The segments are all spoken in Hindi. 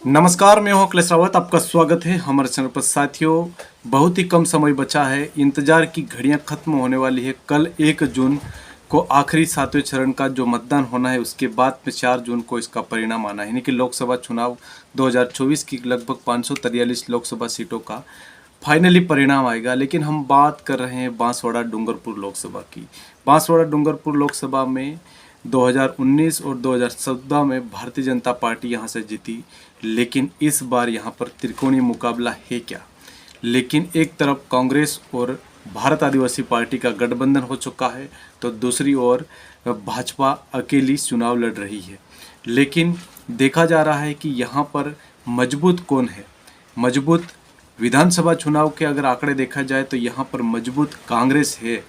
नमस्कार, मैं हूं अखिलेश रावत। आपका स्वागत है हमारे चैनल पर। साथियों, बहुत ही कम समय बचा है, इंतजार की घड़ियां खत्म होने वाली है। कल 1 जून को आखिरी 7वें चरण का जो मतदान होना है, उसके बाद में 4 जून को इसका परिणाम आना है। यानी कि लोकसभा चुनाव 2024 की लगभग 543 लोकसभा सीटों का फाइनली परिणाम आएगा। लेकिन हम बात कर रहे हैं बांसवाड़ा डूंगरपुर लोकसभा की। बांसवाड़ा डूंगरपुर लोकसभा में 2019 और 2014 में भारतीय जनता पार्टी यहां से जीती, लेकिन इस बार यहां पर त्रिकोणीय मुकाबला है क्या। लेकिन एक तरफ कांग्रेस और भारत आदिवासी पार्टी का गठबंधन हो चुका है, तो दूसरी ओर भाजपा अकेली चुनाव लड़ रही है। लेकिन देखा जा रहा है कि यहाँ पर मजबूत कौन है। मजबूत विधानसभा चुनाव के अगर आंकड़े देखा जाए तो यहाँ पर मजबूत कांग्रेस है,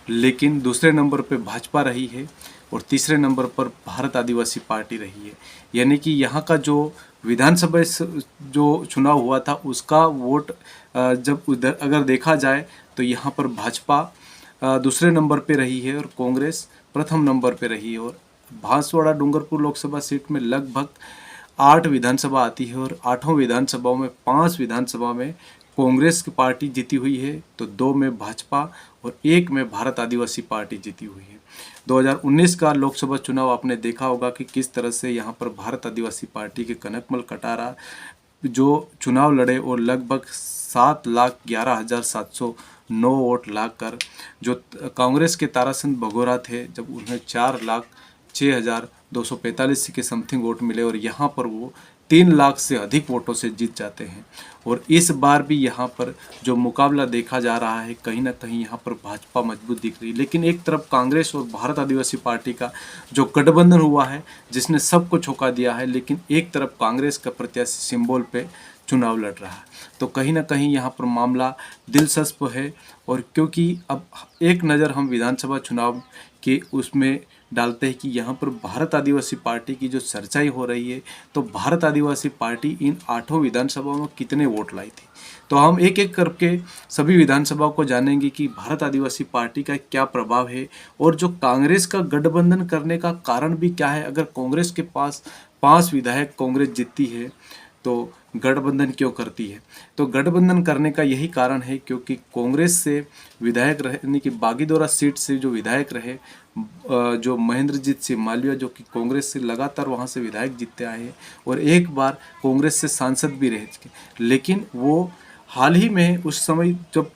लेकिन दूसरे नंबर पे भाजपा रही है और तीसरे नंबर पर भारत आदिवासी पार्टी रही है। यानी कि यहाँ का जो विधानसभा जो चुनाव हुआ था, उसका वोट जब उधर अगर देखा जाए तो यहाँ पर भाजपा दूसरे नंबर पे रही है और कांग्रेस प्रथम नंबर पे रही है। और बांसवाड़ा डूंगरपुर लोकसभा सीट में लगभग 8 विधानसभा आती है और 8 विधानसभाओं में 5 विधानसभा में कांग्रेस की पार्टी जीती हुई है, तो 2 में भाजपा और 1 में भारत आदिवासी पार्टी जीती हुई है। 2019 का लोकसभा चुनाव आपने देखा होगा कि किस तरह से यहाँ पर भारत आदिवासी पार्टी के कनकमल कटारा जो चुनाव लड़े और लगभग 7,11,709 वोट लाकर जो कांग्रेस के ताराचंद भगोरा थे, जब उन्हें 4,06,245 के समथिंग वोट मिले और यहाँ पर वो 3 लाख से अधिक वोटों से जीत जाते हैं। और इस बार भी यहाँ पर जो मुकाबला देखा जा रहा है, कहीं ना कहीं यहाँ पर भाजपा मजबूत दिख रही है। लेकिन एक तरफ कांग्रेस और भारत आदिवासी पार्टी का जो गठबंधन हुआ है, जिसने सबको झोंका दिया है, लेकिन एक तरफ कांग्रेस का प्रत्याशी सिंबल पे चुनाव लड़ रहा है, तो कहीं ना कहीं यहाँ पर मामला दिलचस्प है। और क्योंकि अब एक नज़र हम विधानसभा चुनाव के उसमें डालते हैं कि यहाँ पर भारत आदिवासी पार्टी की जो चर्चाई हो रही है, तो भारत आदिवासी पार्टी इन 8 विधानसभाओं में कितने वोट लाई थी। तो हम एक एक करके सभी विधानसभाओं को जानेंगे कि भारत आदिवासी पार्टी का क्या प्रभाव है और जो कांग्रेस का गठबंधन करने का कारण भी क्या है। अगर कांग्रेस के पास 5 विधायक कांग्रेस जीतती है, तो गठबंधन क्यों करती है। तो गठबंधन करने का यही कारण है क्योंकि कांग्रेस से विधायक रहे, यानी कि बागीदोरा सीट से जो विधायक रहे, जो महेंद्रजीत सिंह मालवीय, जो कि कांग्रेस से लगातार वहां से विधायक जीतते आए हैं और एक बार कांग्रेस से सांसद भी रह चुके, लेकिन वो हाल ही में उस समय जब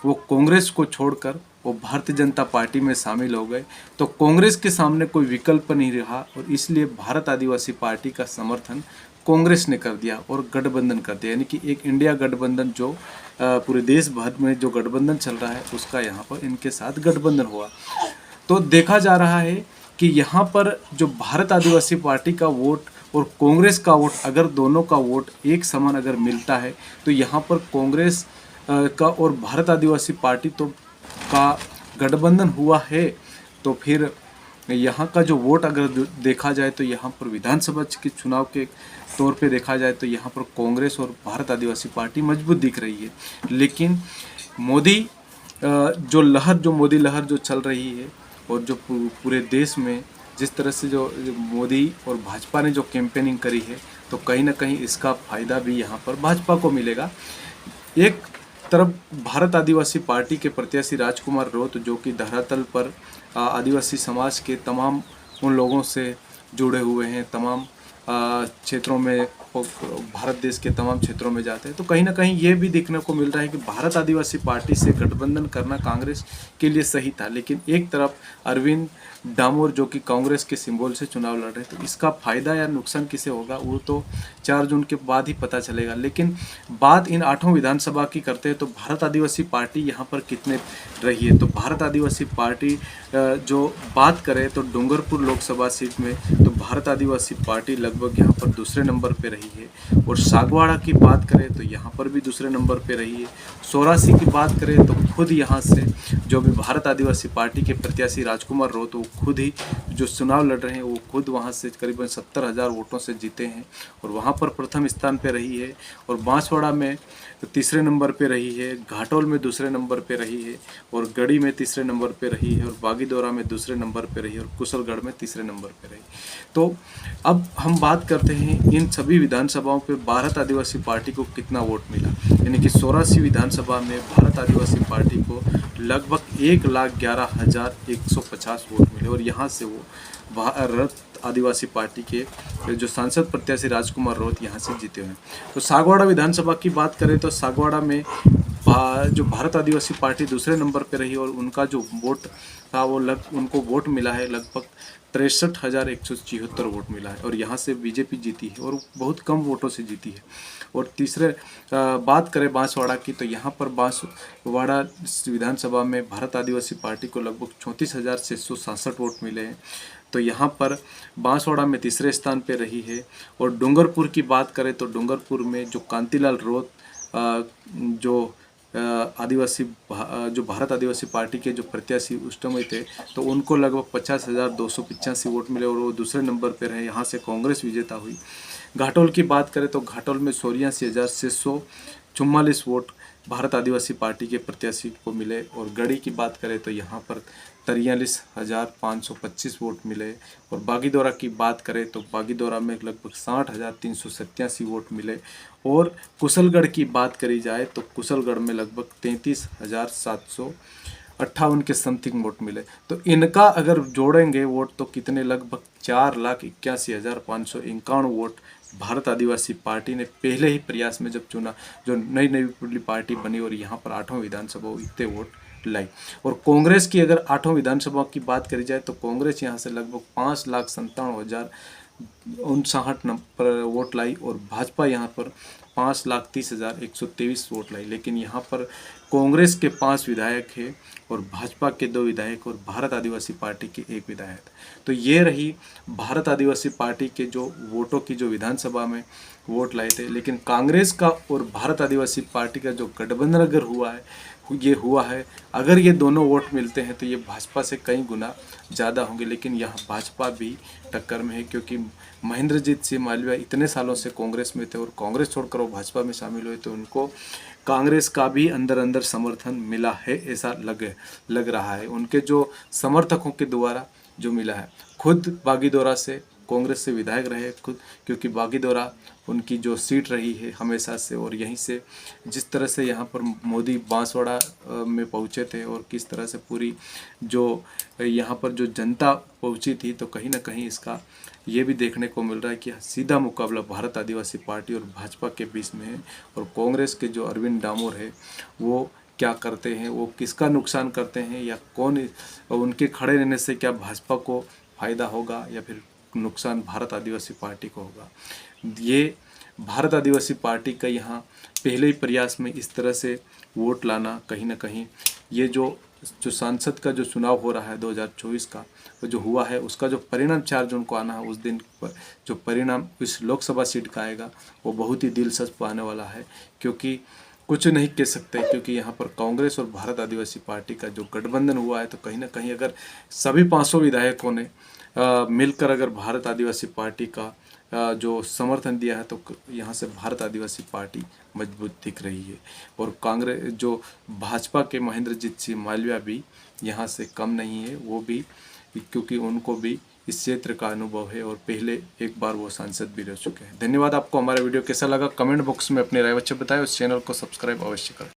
वो कांग्रेस को छोड़कर वो भारतीय जनता पार्टी में शामिल हो गए, तो कांग्रेस के सामने कोई विकल्प नहीं रहा और इसलिए भारत आदिवासी पार्टी का समर्थन कांग्रेस ने कर दिया और गठबंधन कर दिया। यानी कि एक इंडिया गठबंधन जो पूरे देश भर में जो गठबंधन चल रहा है, उसका यहाँ पर इनके साथ गठबंधन हुआ। तो देखा जा रहा है कि यहाँ पर जो भारत आदिवासी पार्टी का वोट और कांग्रेस का वोट, अगर दोनों का वोट एक समान अगर मिलता है, तो यहाँ पर कांग्रेस का और भारत आदिवासी पार्टी तो का गठबंधन हुआ है। तो फिर यहाँ का जो वोट अगर देखा जाए तो यहाँ पर विधानसभा के चुनाव के तौर पे देखा जाए तो यहाँ पर कांग्रेस और भारत आदिवासी पार्टी मजबूत दिख रही है। लेकिन मोदी मोदी लहर जो चल रही है और जो पूरे देश में जिस तरह से जो मोदी और भाजपा ने जो कैंपेनिंग करी है, तो कहीं ना कहीं इसका फायदा भी यहाँ पर भाजपा को मिलेगा। एक तरफ भारत आदिवासी पार्टी के प्रत्याशी राजकुमार रोत, जो कि धरातल पर आदिवासी समाज के तमाम उन लोगों से जुड़े हुए हैं, तमाम क्षेत्रों में, भारत देश के तमाम क्षेत्रों में जाते हैं, तो कहीं ना कहीं ये भी देखने को मिल रहा है कि भारत आदिवासी पार्टी से गठबंधन करना कांग्रेस के लिए सही था। लेकिन एक तरफ अरविंद डामोर, जो कि कांग्रेस के सिंबल से चुनाव लड़ रहे, तो इसका फायदा या नुकसान किसे होगा वो तो 4 जून के बाद ही पता चलेगा। लेकिन बात इन 8 विधानसभा की करते हैं तो भारत आदिवासी पार्टी यहाँ पर कितने रही है। तो भारत आदिवासी पार्टी जो बात करें तो डूंगरपुर लोकसभा सीट में तो भारत आदिवासी पार्टी लगभग यहाँ पर दूसरे नंबर पे रही है। और सागवाड़ा की बात करें तो यहाँ पर भी दूसरे नंबर पे रही है। सोरासी की बात करें तो खुद यहाँ से जो भी भारत आदिवासी पार्टी के प्रत्याशी राजकुमार रोत, वो खुद ही जो चुनाव लड़ रहे हैं, वो खुद वहाँ से करीबन 70,000 वोटों से जीते हैं और वहाँ पर प्रथम स्थान पे रही है। और बांसवाड़ा में तीसरे नंबर पे रही है, घाटोल में दूसरे नंबर पे रही है और गढ़ी में तीसरे नंबर पे रही है और बागीदोरा में दूसरे नंबर पे रही है और कुशलगढ़ में तीसरे नंबर पे रही। तो अब हम बात करते हैं इन सभी विधानसभाओं पे भारत आदिवासी पार्टी को कितना वोट मिला, यानी कि 84 विधानसभा में भारत आदिवासी पार्टी को लगभग 1,11,150 वोट मिले और यहाँ से वो भारत आदिवासी पार्टी के जो सांसद प्रत्याशी राजकुमार रोत यहाँ से जीते हुए हैं। तो सागवाड़ा विधानसभा की बात करें तो सागवाड़ा में जो भारत आदिवासी पार्टी दूसरे नंबर पे रही और उनका जो वोट था वो उनको वोट मिला है लगभग 63,176 वोट मिला है और यहाँ से बीजेपी जीती है और बहुत कम वोटों से जीती है। और तीसरे बात करें बांसवाड़ा की तो यहाँ पर बांसवाड़ा विधानसभा में भारत आदिवासी पार्टी को लगभग 34,667 वोट मिले हैं। तो यहाँ पर बांसवाड़ा में तीसरे स्थान पे रही है। और डूंगरपुर की बात करें तो डूंगरपुर में जो कांतिलाल रोत जो भारत आदिवासी पार्टी के जो प्रत्याशी उस समय थे तो उनको लगभग 50,285 वोट मिले और वो दूसरे नंबर पर रहे। यहाँ से कांग्रेस विजेता हुई। घाटोल की बात करें तो घाटोल में 84,644 वोट भारत आदिवासी पार्टी के प्रत्याशी को मिले। और गढ़ी की बात करें तो यहाँ पर 43,525 वोट मिले। और बागीदोरा की बात करें तो बागीदोरा में लगभग 60,387 वोट मिले। और कुशलगढ़ की बात करी जाए तो कुशलगढ़ में लगभग 33,758 के समथिंग वोट मिले। तो इनका अगर जोड़ेंगे वोट तो कितने, लगभग 4,81,551 वोट भारत आदिवासी पार्टी ने पहले ही प्रयास में जब चुना, जो नई पार्टी बनी और यहाँ पर 8वां विधानसभा इतने वोट लाई। और कांग्रेस की अगर 8वां विधानसभा की बात करी जाए तो कांग्रेस यहाँ से लगभग 5,57,059 नंबर वोट लाई और भाजपा यहाँ पर 5,30,123 वोट लाई। लेकिन यहाँ पर कांग्रेस के 5 विधायक हैं और भाजपा के 2 विधायक और भारत आदिवासी पार्टी के 1 विधायक। तो ये रही भारत आदिवासी पार्टी के जो वोटों की जो विधानसभा में वोट लाए थे। लेकिन कांग्रेस का और भारत आदिवासी पार्टी का जो गठबंधन अगर हुआ है, अगर ये दोनों वोट मिलते हैं तो ये भाजपा से कई गुना ज़्यादा होंगे। लेकिन यहाँ भाजपा भी टक्कर में है क्योंकि महेंद्रजीत सिंह मालवीय इतने सालों से कांग्रेस में थे और कांग्रेस छोड़कर वो भाजपा में शामिल हुए तो उनको कांग्रेस का भी अंदर समर्थन मिला है, ऐसा लग रहा है उनके जो समर्थकों के द्वारा जो मिला है। खुद बागीदोरा से कांग्रेस से विधायक रहे खुद, क्योंकि बागीदोरा उनकी जो सीट रही है हमेशा से। और यहीं से जिस तरह से यहाँ पर मोदी बांसवाड़ा में पहुँचे थे और किस तरह से पूरी जो यहाँ पर जो जनता पहुँची थी, तो कहीं ना कहीं इसका ये भी देखने को मिल रहा है कि सीधा मुकाबला भारत आदिवासी पार्टी और भाजपा के बीच में है। और कांग्रेस के जो अरविंद डामोर है वो क्या करते हैं, वो किसका नुकसान करते हैं, या कौन उनके खड़े रहने से क्या भाजपा को फायदा होगा या फिर नुकसान भारत आदिवासी पार्टी को होगा। ये भारत आदिवासी पार्टी का यहाँ पहले ही प्रयास में इस तरह से वोट लाना, कहीं ना कहीं ये जो सांसद का जो चुनाव हो रहा है 2024 का जो हुआ है उसका जो परिणाम 4 जून को आना है, उस दिन पर जो परिणाम इस लोकसभा सीट का आएगा वो बहुत ही दिलचस्प आने वाला है। क्योंकि कुछ नहीं कह सकते, क्योंकि यहाँ पर कांग्रेस और भारत आदिवासी पार्टी का जो गठबंधन हुआ है तो कहीं ना कहीं अगर सभी 500 विधायकों ने मिलकर अगर भारत आदिवासी पार्टी का जो समर्थन दिया है तो यहाँ से भारत आदिवासी पार्टी मजबूत दिख रही है। और कांग्रेस जो भाजपा के महेंद्रजीत सिंह मालवीय भी यहाँ से कम नहीं है, वो भी, क्योंकि उनको भी इस क्षेत्र का अनुभव है और पहले एक बार वो सांसद भी रह चुके हैं। धन्यवाद। आपको हमारा वीडियो कैसा लगा कमेंट बॉक्स में अपनी राय अवश्य बताएं। उस चैनल को सब्सक्राइब अवश्य करें।